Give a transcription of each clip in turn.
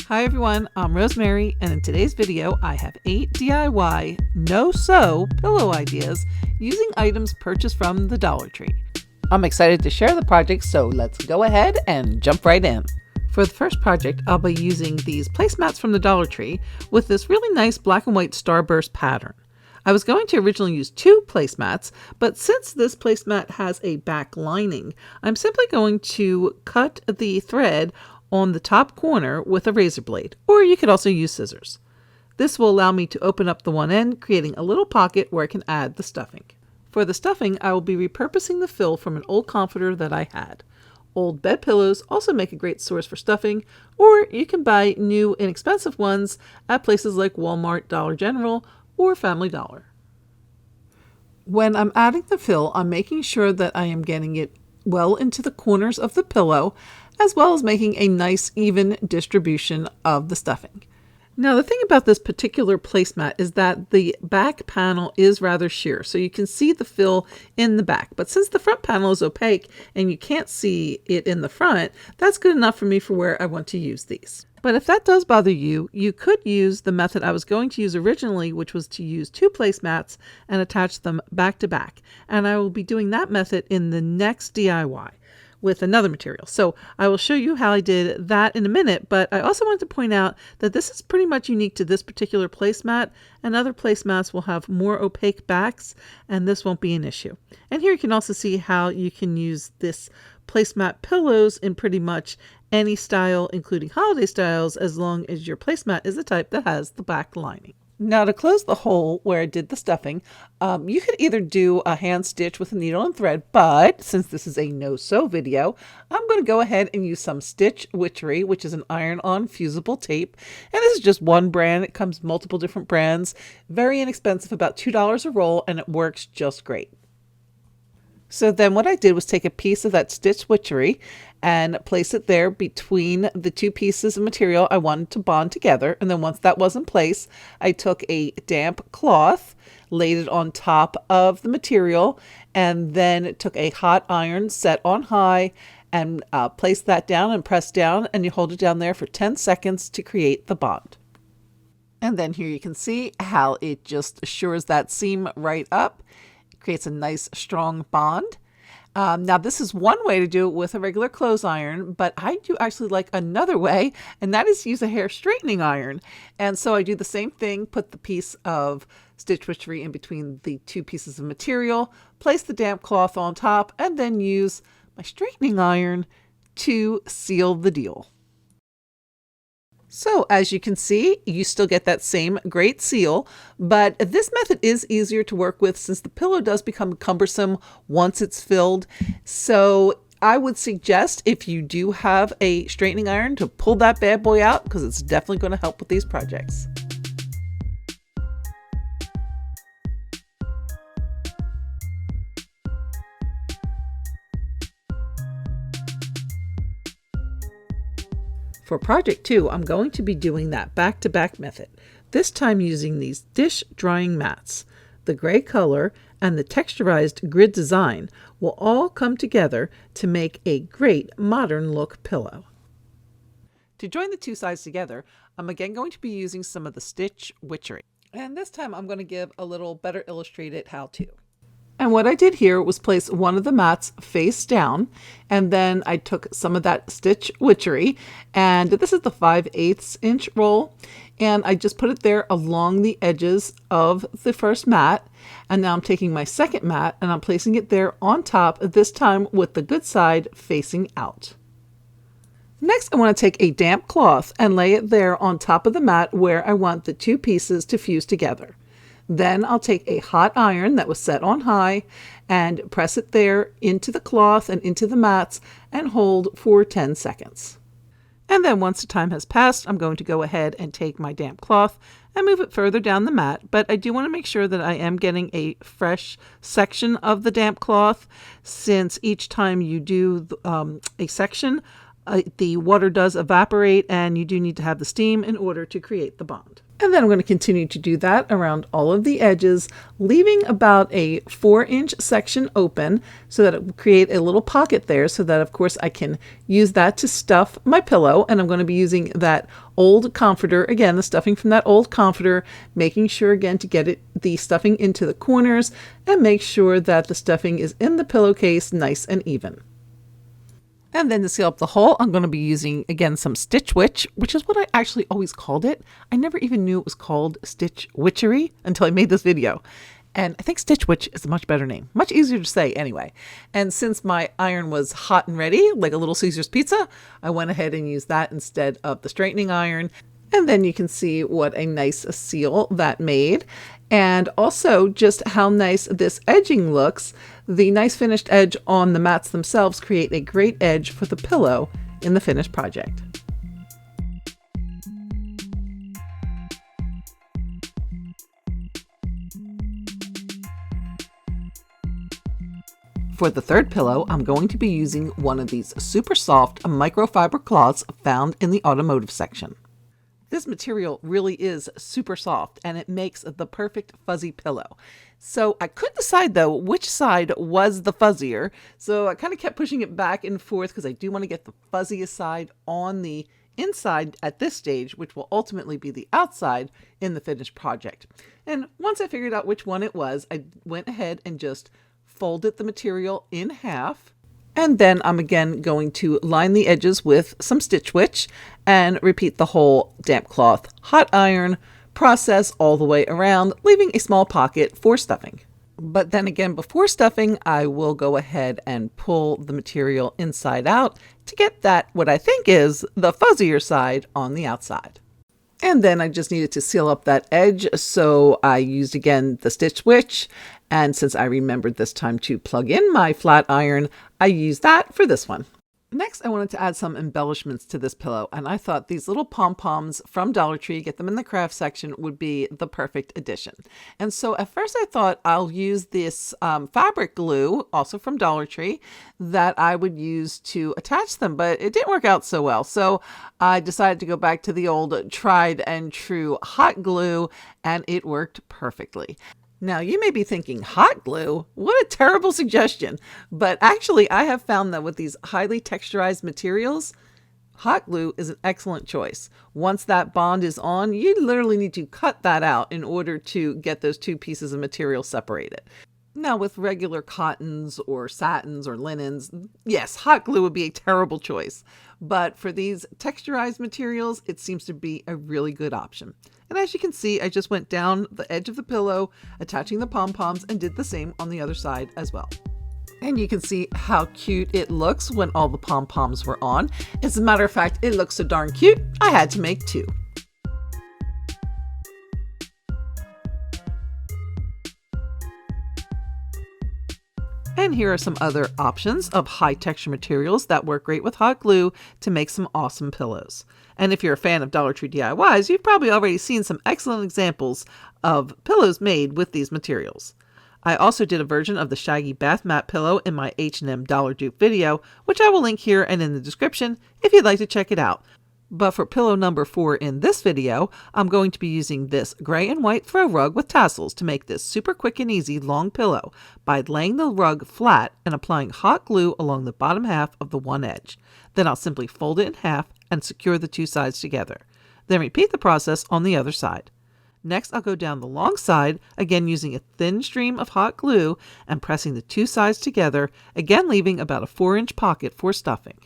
Hi everyone, I'm Rosemary, and in today's video I have 8 DIY no-sew pillow ideas using items purchased from the Dollar Tree. I'm excited to share the project, so let's go ahead and jump right in. For the first project, I'll be using these placemats from the Dollar Tree with this really nice black and white starburst pattern. I was going to originally use 2 placemats, but since this placemat has a back lining, I'm simply going to cut the thread on the top corner with a razor blade, or you could also use scissors. This will allow me to open up the one end, creating a little pocket where I can add the stuffing. For the stuffing, I will be repurposing the fill from an old comforter that I had. Old bed pillows also make a great source for stuffing, or you can buy new inexpensive ones at places like Walmart, Dollar General, or Family Dollar. When I'm adding the fill, I'm making sure that I am getting it well into the corners of the pillow, as well as making a nice even distribution of the stuffing. Now the thing about this particular placemat is that the back panel is rather sheer, so you can see the fill in the back. But since the front panel is opaque and you can't see it in the front, that's good enough for me for where I want to use these. But if that does bother you, you could use the method I was going to use originally, which was to use 2 placemats and attach them back to back. And I will be doing that method in the next DIY with another material. So I will show you how I did that in a minute, but I also wanted to point out that this is pretty much unique to this particular placemat, and other placemats will have more opaque backs, and this won't be an issue. And here you can also see how you can use this placemat pillows in pretty much any style, including holiday styles, as long as your placemat is the type that has the back lining. Now to close the hole where I did the stuffing, you could either do a hand stitch with a needle and thread, but since this is a no-sew video, I'm going to go ahead and use some stitch witchery, which is an iron-on fusible tape. And this is just one brand. It comes multiple different brands, very inexpensive, about $2 a roll, and it works just great. So then what I did was take a piece of that stitch witchery and place it there between the 2 pieces of material I wanted to bond together. And then once that was in place, I took a damp cloth, laid it on top of the material, and then took a hot iron set on high and placed that down and pressed down, and you hold it down there for 10 seconds to create the bond. And then here you can see how it just shores that seam right up. Creates a nice strong bond. Now this is one way to do it with a regular clothes iron, but I do actually like another way, and that is use a hair straightening iron. And so I do the same thing, put the piece of stitch witchery in between the 2 pieces of material, place the damp cloth on top, and then use my straightening iron to seal the deal. So as you can see, you still get that same great seal, but this method is easier to work with since the pillow does become cumbersome once it's filled. So I would suggest, if you do have a straightening iron, to pull that bad boy out, because it's definitely going to help with these projects. For project 2, I'm going to be doing that back-to-back method, this time using these dish drying mats. The gray color and the texturized grid design will all come together to make a great modern look pillow. To join the 2 sides together, I'm again going to be using some of the stitch witchery. And this time I'm going to give a little better illustrated how-to. And what I did here was place one of the mats face down, and then I took some of that stitch witchery, and this is the 5/8 inch roll, and I just put it there along the edges of the first mat. And now I'm taking my second mat and I'm placing it there on top, this time with the good side facing out. Next, I want to take a damp cloth and lay it there on top of the mat where I want the 2 pieces to fuse together. Then I'll take a hot iron that was set on high and press it there into the cloth and into the mats and hold for 10 seconds. And then once the time has passed, I'm going to go ahead and take my damp cloth and move it further down the mat. But I do want to make sure that I am getting a fresh section of the damp cloth, since each time you do a section, the water does evaporate and you do need to have the steam in order to create the bond. And then I'm going to continue to do that around all of the edges, leaving about a 4-inch section open so that it will create a little pocket there, so that of course I can use that to stuff my pillow. And I'm going to be using that old comforter, again, the stuffing from that old comforter, making sure again to get the stuffing into the corners and make sure that the stuffing is in the pillowcase nice and even. And then to seal up the hole, I'm going to be using, again, some Stitch Witch, which is what I actually always called it. I never even knew it was called Stitch Witchery until I made this video. And I think Stitch Witch is a much better name. Much easier to say anyway. And since my iron was hot and ready, like a Little Caesar's pizza, I went ahead and used that instead of the straightening iron. And then you can see what a nice seal that made. And also just how nice this edging looks. The nice finished edge on the mats themselves create a great edge for the pillow in the finished project. For the third pillow, I'm going to be using one of these super soft microfiber cloths found in the automotive section. This material really is super soft and it makes the perfect fuzzy pillow. So I couldn't decide though which side was the fuzzier. So I kind of kept pushing it back and forth because I do want to get the fuzziest side on the inside at this stage, which will ultimately be the outside in the finished project. And once I figured out which one it was, I went ahead and just folded the material in half. And then I'm again going to line the edges with some Stitch Witch and repeat the whole damp cloth hot iron process all the way around, leaving a small pocket for stuffing. But then again, before stuffing, I will go ahead and pull the material inside out to get that, what I think is the fuzzier side on the outside. And then I just needed to seal up that edge, so I used again the Stitch Witch. And since I remembered this time to plug in my flat iron, I used that for this one. Next, I wanted to add some embellishments to this pillow, and I thought these little pom-poms from Dollar Tree, get them in the craft section, would be the perfect addition. And so at first I thought I'll use this fabric glue, also from Dollar Tree, that I would use to attach them, but it didn't work out so well. So I decided to go back to the old tried and true hot glue, and it worked perfectly. Now, you may be thinking, hot glue? What a terrible suggestion. But actually, I have found that with these highly texturized materials, hot glue is an excellent choice. Once that bond is on, you literally need to cut that out in order to get those two pieces of material separated. Now, with regular cottons or satins or linens, yes, hot glue would be a terrible choice. But for these texturized materials, it seems to be a really good option. And as you can see, I just went down the edge of the pillow, attaching the pom-poms, and did the same on the other side as well. And you can see how cute it looks when all the pom-poms were on. As a matter of fact, it looks so darn cute, I had to make two. And here are some other options of high texture materials that work great with hot glue to make some awesome pillows. And if you're a fan of Dollar Tree DIYs, you've probably already seen some excellent examples of pillows made with these materials. I also did a version of the shaggy bath mat pillow in my H&M Dollar Dupe video, which I will link here and in the description if you'd like to check it out. But for pillow number 4 in this video, I'm going to be using this gray and white throw rug with tassels to make this super quick and easy long pillow by laying the rug flat and applying hot glue along the bottom half of the one edge. Then I'll simply fold it in half and secure the two sides together. Then repeat the process on the other side. Next, I'll go down the long side, again using a thin stream of hot glue and pressing the two sides together, again leaving about a 4-inch pocket for stuffing.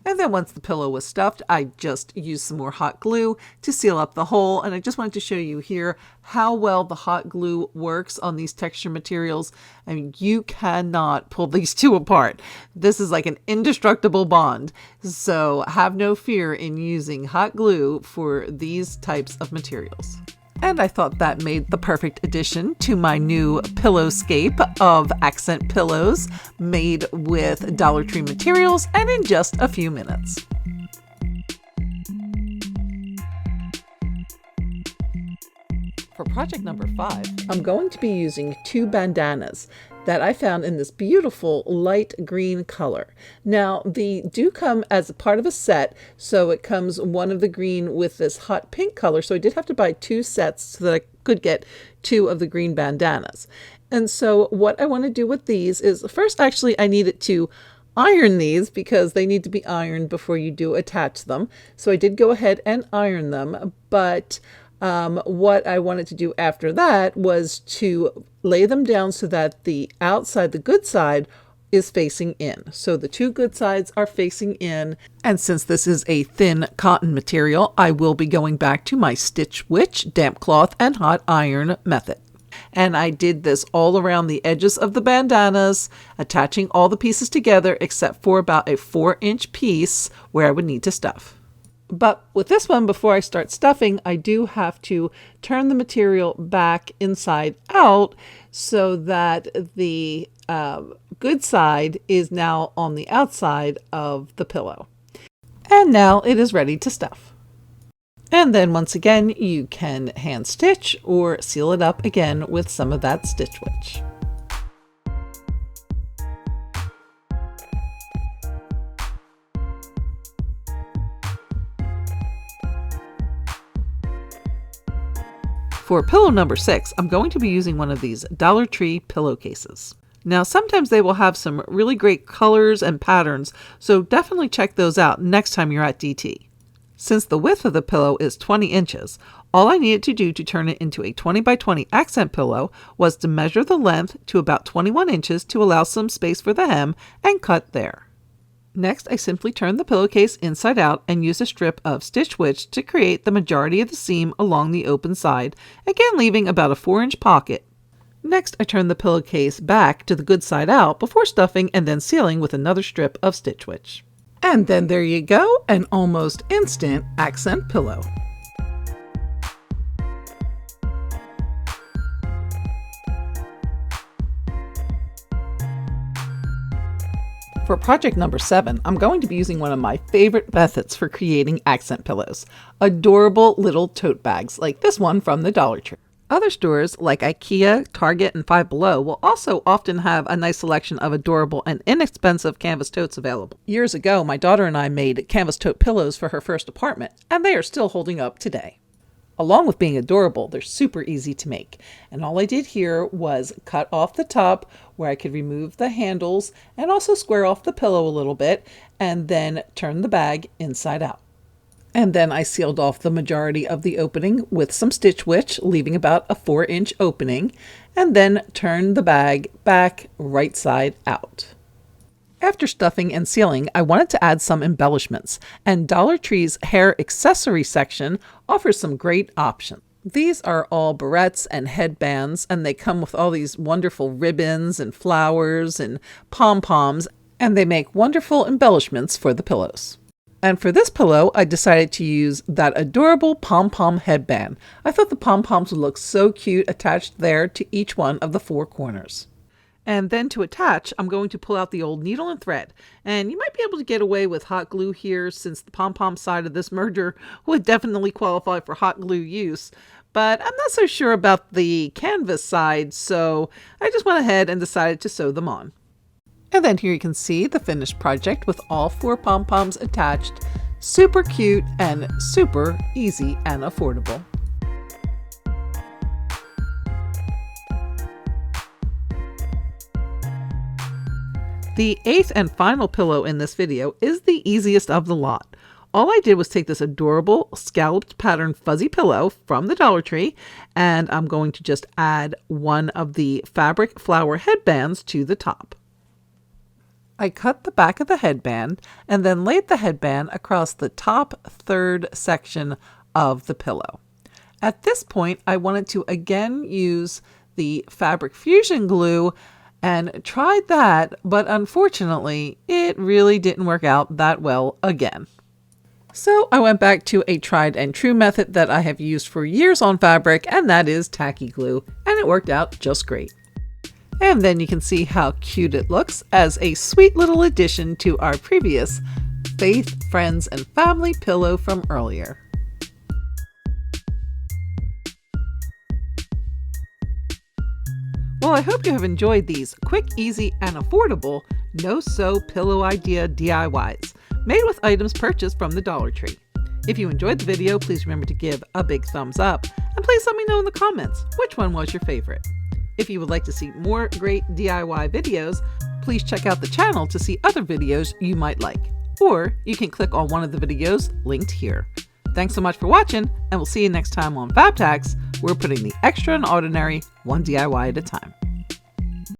And then once the pillow was stuffed, I just used some more hot glue to seal up the hole. And I just wanted to show you here how well the hot glue works on these texture materials. I mean, you cannot pull these two apart. This is like an indestructible bond. So have no fear in using hot glue for these types of materials. And I thought that made the perfect addition to my new pillowscape of accent pillows made with Dollar Tree materials and in just a few minutes. For project number 5, I'm going to be using 2 bandanas. that I found in this beautiful light green color. Now, they do come as a part of a set, so it comes one of the green with this hot pink color, so I did have to buy 2 sets so that I could get 2 of the green bandanas. And so what I want to do with these is, first actually I needed to iron these because they need to be ironed before you do attach them. So I did go ahead and iron them, but what I wanted to do after that was to lay them down so that the outside, the good side, is facing in. So the 2 good sides are facing in. And since this is a thin cotton material, I will be going back to my Stitch Witch damp cloth and hot iron method. And I did this all around the edges of the bandanas, attaching all the pieces together except for about a 4-inch piece where I would need to stuff. But with this one, before I start stuffing, I do have to turn the material back inside out so that the good side is now on the outside of the pillow. And now it is ready to stuff. And then once again, you can hand stitch or seal it up again with some of that Stitch Witch. For pillow number 6, I'm going to be using one of these Dollar Tree pillowcases. Now, sometimes they will have some really great colors and patterns, so definitely check those out next time you're at DT. Since the width of the pillow is 20 inches, all I needed to do to turn it into a 20 by 20 accent pillow was to measure the length to about 21 inches to allow some space for the hem and cut there. Next, I simply turned the pillowcase inside out and used a strip of Stitch Witch to create the majority of the seam along the open side, again leaving about a 4-inch pocket. Next, I turned the pillowcase back to the good side out before stuffing and then sealing with another strip of Stitch Witch. And then there you go, an almost instant accent pillow. For project number 7, I'm going to be using one of my favorite methods for creating accent pillows. Adorable little tote bags like this one from the Dollar Tree. Other stores like IKEA, Target, and Five Below will also often have a nice selection of adorable and inexpensive canvas totes available. Years ago, my daughter and I made canvas tote pillows for her first apartment, and they are still holding up today. Along with being adorable, they're super easy to make. And all I did here was cut off the top where I could remove the handles and also square off the pillow a little bit and then turn the bag inside out. And then I sealed off the majority of the opening with some Stitch Witch, leaving about a 4-inch opening, and then turned the bag back right side out. After stuffing and sealing, I wanted to add some embellishments, and Dollar Tree's hair accessory section offers some great options. These are all barrettes and headbands, and they come with all these wonderful ribbons and flowers and pom-poms, and they make wonderful embellishments for the pillows. And for this pillow, I decided to use that adorable pom-pom headband. I thought the pom-poms would look so cute attached there to each one of the 4 corners. And then to attach, I'm going to pull out the old needle and thread. And you might be able to get away with hot glue here since the pom-pom side of this merger would definitely qualify for hot glue use. But I'm not so sure about the canvas side, so I just went ahead and decided to sew them on. And then here you can see the finished project with all 4 pom-poms attached. Super cute and super easy and affordable. The 8th and final pillow in this video is the easiest of the lot. All I did was take this adorable scalloped pattern fuzzy pillow from the Dollar Tree, and I'm going to just add one of the fabric flower headbands to the top. I cut the back of the headband and then laid the headband across the top 3rd section of the pillow. At this point, I wanted to again use the fabric fusion glue and tried that, but unfortunately, it really didn't work out that well again. So I went back to a tried and true method that I have used for years on fabric, and that is tacky glue, and it worked out just great. And then you can see how cute it looks as a sweet little addition to our previous Faith, Friends, and Family pillow from earlier. Well, I hope you have enjoyed these quick, easy, and affordable no-sew pillow idea DIYs made with items purchased from the Dollar Tree. If you enjoyed the video, please remember to give a big thumbs up, and please let me know in the comments which one was your favorite. If you would like to see more great DIY videos, please check out the channel to see other videos you might like, or you can click on one of the videos linked here. Thanks so much for watching, and we'll see you next time on FabTax. We're putting the extra and ordinary one DIY at a time.